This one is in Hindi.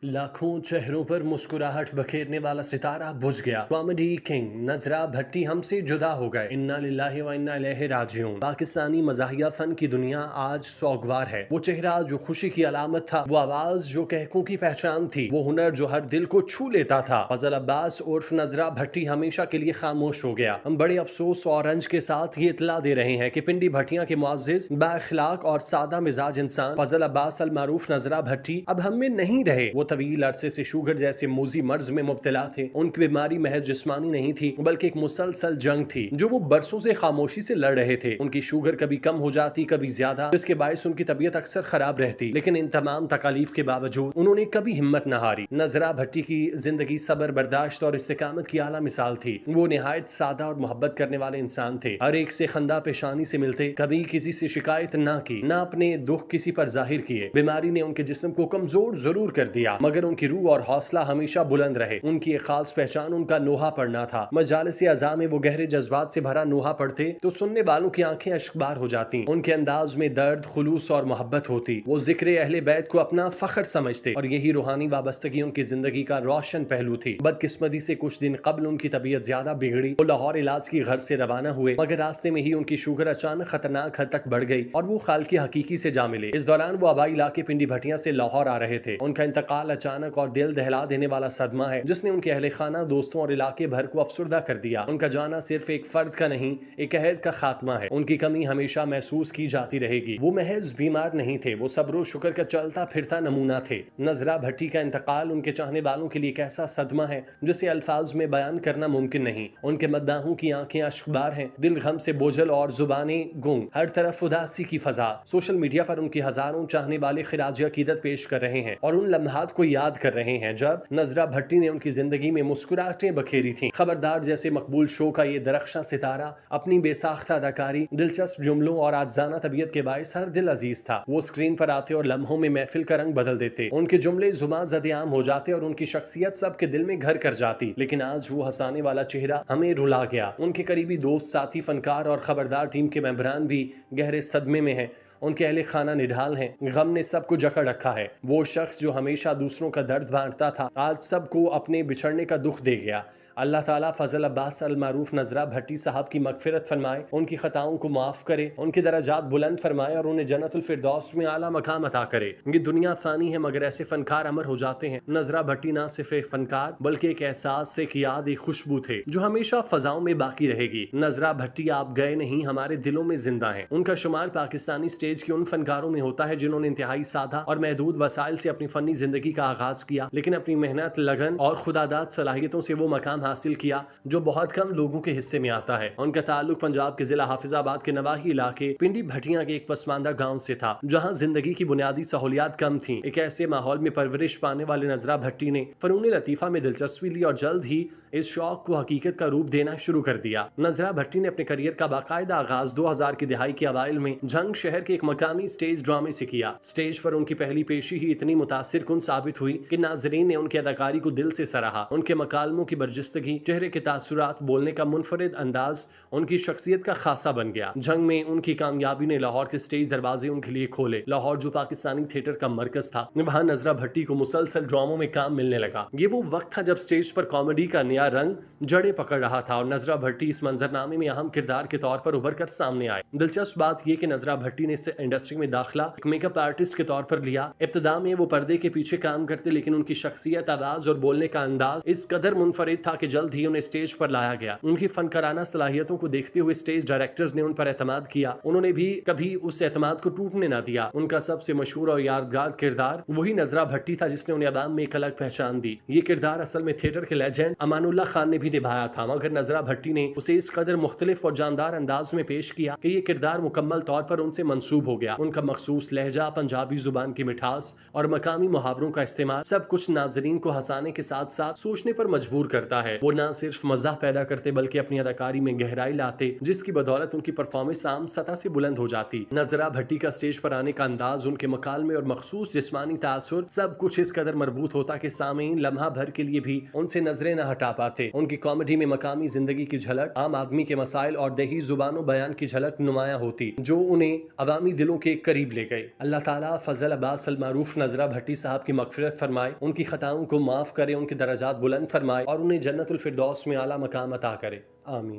लाखों चेहरों पर मुस्कुराहट बखेरने वाला सितारा बुझ गया। कॉमेडी किंग नजरा भट्टी हमसे जुदा हो गए। इन्ना लिल्लाहि व इन्ना इलैहि राजिऊन। पाकिस्तानी मज़ाहिया फन की दुनिया आज सोगवार है। वो चेहरा जो खुशी की अलामत था, वो आवाज जो कहकों की पहचान थी, वो हुनर जो हर दिल को छू लेता था, फजल अब्बास उर्फ नजरा भट्टी हमेशा के लिए खामोश हो गया। हम बड़े अफसोस और रंज के साथ ये इतला दे रहे हैं कि पिंडी भट्टियां के मुअज़्ज़िज़, बाअखलाक और सादा मिजाज इंसान फजल अब्बास अल मारूफ नजरा भट्टी अब हम में नहीं रहे। वो तवील अरसे से शुगर जैसे मोजी मर्ज में मुब्तला थे। उनकी बीमारी महज जिस्मानी नहीं थी, बल्कि एक मुसलसल जंग थी जो वो बरसों से खामोशी से लड़ रहे थे। उनकी शुगर कभी कम हो जाती, कभी ज्यादा, जिसके बायस उनकी तबीयत अक्सर खराब रहती। लेकिन इन तमाम तकालीफ के बावजूद उन्होंने कभी हिम्मत न हारी। नजरा भट्टी की जिंदगी सब्र, बर्दाश्त और इस्तेकामत की आला मिसाल थी। वो निहायत सादा और मोहब्बत करने वाले इंसान थे। हर एक से खंदा पेशानी से मिलते, कभी किसी से शिकायत ना की, ना अपने दुख किसी पर जाहिर किए। बीमारी ने उनके जिस्म को कमजोर जरूर कर दिया, मगर उनकी रूह और हौसला हमेशा बुलंद रहे। उनकी एक खास पहचान उनका नोहा पढ़ना था। मजालिस अज़ा में वो गहरे जज्बात से भरा नोहा पढ़ते तो सुनने वालों की आंखें अश्कबार हो जाती। उनके अंदाज में दर्द, खुलूस और मोहब्बत होती। वो जिक्र अहले बैत को अपना फख्र समझते और यही रूहानी वाबस्तगी उनकी जिंदगी का रोशन पहलू थी। बदकिस्मती से कुछ दिन कबल उनकी तबीयत ज्यादा बिगड़ी। वो लाहौर इलाज की घर से रवाना हुए, मगर रास्ते में ही उनकी शुगर अचानक खतरनाक हद तक बढ़ गई और वो खाल की हकीकी से जा मिले। इस दौरान वो आबाई इलाके पिंडी भटिया से लाहौर आ रहे थे। उनका इंतकाल अचानक और दिल दहला देने वाला सदमा है, जिसने उनके अहले खाना, दोस्तों और इलाके भर को अफसुर्दा कर दिया। उनका जाना सिर्फ एक फर्द का नहीं, एक अहद का खात्मा है। उनकी कमी हमेशा महसूस की जाती रहेगी। वो महज बीमार नहीं थे, वो सब्र शुक्र का चलता फिरता नमूना थे। नजरा भट्टी का इंतकाल उनके चाहने वालों के लिए एक ऐसा सदमा है जिसे अल्फाज में बयान करना मुमकिन नहीं। उनके मद्दाहों की आंखें अश्कबार हैं, दिल गम से बोझल और जुबानें गुंग। हर तरफ उदासी की फजा। सोशल मीडिया पर उनकी हजारों चाहने वाले खिराज अकीदत पेश कर रहे हैं और उन लम्हात को याद कर रहे हैं जब नजरा भट्टी ने उनकी जिंदगी में मुस्कुराहटें बखेरी थीं। खबरदार जैसे मकबूल शो का ये दरख्शां सितारा अपनी बेसाख्ता अदाकारी, दिलचस्प जुमलों और आजाना तबीयत के बायस हर दिल अजीज था। वो स्क्रीन पर आते और लम्हों में महफिल का रंग बदल देते। उनके जुमले जुबान ज़द-ए-आम हो जाते और उनकी शख्सियत सबके दिल में घर कर जाती। लेकिन आज वो हंसाने वाला चेहरा हमें रुला गया। उनके करीबी दोस्त, साथी, फनकार और खबरदार टीम के मेंबरान भी गहरे सदमे में हैं। उनके अहले खाना निढाल हैं। गम ने सबको जकड़ रखा है। वो शख्स जो हमेशा दूसरों का दर्द बांटता था, आज सबको अपने बिछड़ने का दुख दे गया। अल्लाह ताला फजल अब्बास अल मारूफ नजरा भट्टी साहब की मगफिरत फरमाए, उनकी खताओं को माफ करे, उनके दराजात बुलंद फरमाए और उन्हें जन्नतुल फिरदौस में आला मकाम अता करे। ये दुनिया फानी है, मगर ऐसे फनकार अमर हो जाते हैं। नजरा भट्टी ना सिर्फ एक फनकार बल्कि एक एहसास, एक याद, एक खुशबू थे जो हमेशा फजाओं में बाकी रहेगी। नजरा भट्टी आप गए नहीं, हमारे दिलों में जिंदा है। उनका शुमार पाकिस्तानी स्टेज के उन फनकारों में होता है जिन्होंने इंतहाई सादा और महदूद वसाइल से अपनी फनी जिंदगी का आगाज किया, लेकिन अपनी मेहनत, लगन और खुदादाद सलाहियतों से वो मकाम हासिल किया जो बहुत कम लोगों के हिस्से में आता है। उनका ताल्लुक पंजाब के जिला हाफिजाबाद के नवाही इलाके पिंडी भटिया के एक पसमानदा गांव से था, जहां जिंदगी की बुनियादी सहूलियात कम थीं। एक ऐसे माहौल में परवरिश पाने वाले नजरा भट्टी ने फनून लतीफा में दिलचस्पी ली और जल्द ही इस शौक को हकीकत का रूप देना शुरू कर दिया। नजरा भट्टी ने अपने करियर का बाकायदा आगाज 2000 की दिहाई के अवाइल में झंग शहर के एक मकामी स्टेज ड्रामे से किया। स्टेज पर उनकी पहली पेशी ही इतनी मुतासिर कुन साबित हुई कि नाजरीन ने उनकी अदाकारी को दिल से सराहा। उनके मकालमों की बर्जिस्तगी, चेहरे के तासुरात, बोलने का मुनफरिद अंदाज उनकी शख्सियत का खासा बन गया। जंग में उनकी कामयाबी ने लाहौर के स्टेज दरवाजे उनके लिए खोले। लाहौर जो पाकिस्तानी थिएटर का मरकज था, वहाँ नजरा भट्टी को मुसलसल ड्रामों में काम मिलने लगा। ये वो वक्त था जब स्टेज पर कॉमेडी का नया रंग जड़े पकड़ रहा था और नजरा भट्टी इस मंजरनामे में अहम किरदार के तौर पर उभर कर सामने आए। दिलचस्प बात यह कि नजरा भट्टी ने इस इंडस्ट्री में दाखिला एक मेकअप आर्टिस्ट के तौर पर लिया। इब्तिदा में वो पर्दे के पीछे काम करते, लेकिन उनकी शख्सियत, आवाज और बोलने का अंदाज इस कदर मुनफरिद था कि जल्द ही उन्हें स्टेज पर लाया गया। उनकी फनकाराना सलाहियतों को देखते हुए स्टेज डायरेक्टर्स ने उन पर एतमाद किया। उन्होंने भी कभी उस एतमाद को टूटने न दिया। उनका सबसे मशहूर और यादगार किरदार वही नजरा भट्टी था जिसने उन्हें अवाम में एक अलग पहचान दी। ये किरदार असल में थिएटर के लेजेंड अमानुल्लाह खान ने भी निभाया था, मगर नजरा भट्टी ने उसे इस कदर मुख्तलिफ और जानदार अंदाज में पेश किया कि ये किरदार मुकम्मल तौर पर उनसे मंसूब हो गया। उनका मखसूस लहजा, पंजाबी जुबान की मिठास और मकामी मुहावरों का इस्तेमाल सब कुछ नाजरीन को हंसाने के साथ साथ सोचने पर मजबूर करता है। वो न सिर्फ मज़ा पैदा करते बल्कि अपनी अदाकारी में गहराई लाते, जिसकी बदौलत उनकी परफॉर्मेंस आम सतह से बुलंद हो जाती। नजरा भट्टी का स्टेज पर आने का अंदाज, उनके मकालमे और मखसूस जिस्मानी तासुर, सब कुछ इस कदर मरबूत होता कि सामीन लम्हा भर के लिए भी उनसे नजरें न हटा पाते। उनकी कॉमेडी में मकामी जिंदगी की झलक, आम आदमी के मसाइल और दही जुबानों बयान की झलक नुमाया होती, जो उन्हें अवामी दिलों के करीब ले गए। अल्लाह ताला फजल अब्बास अल मारूफ नजरा भट्टी साहब की मगफिरत फरमाए, उनकी खताओं को माफ करे, उनके दर्जात बुलंद फरमाए और उन्हें जन्नतुल फिरदौस में आला मकाम अता करे। आमीन।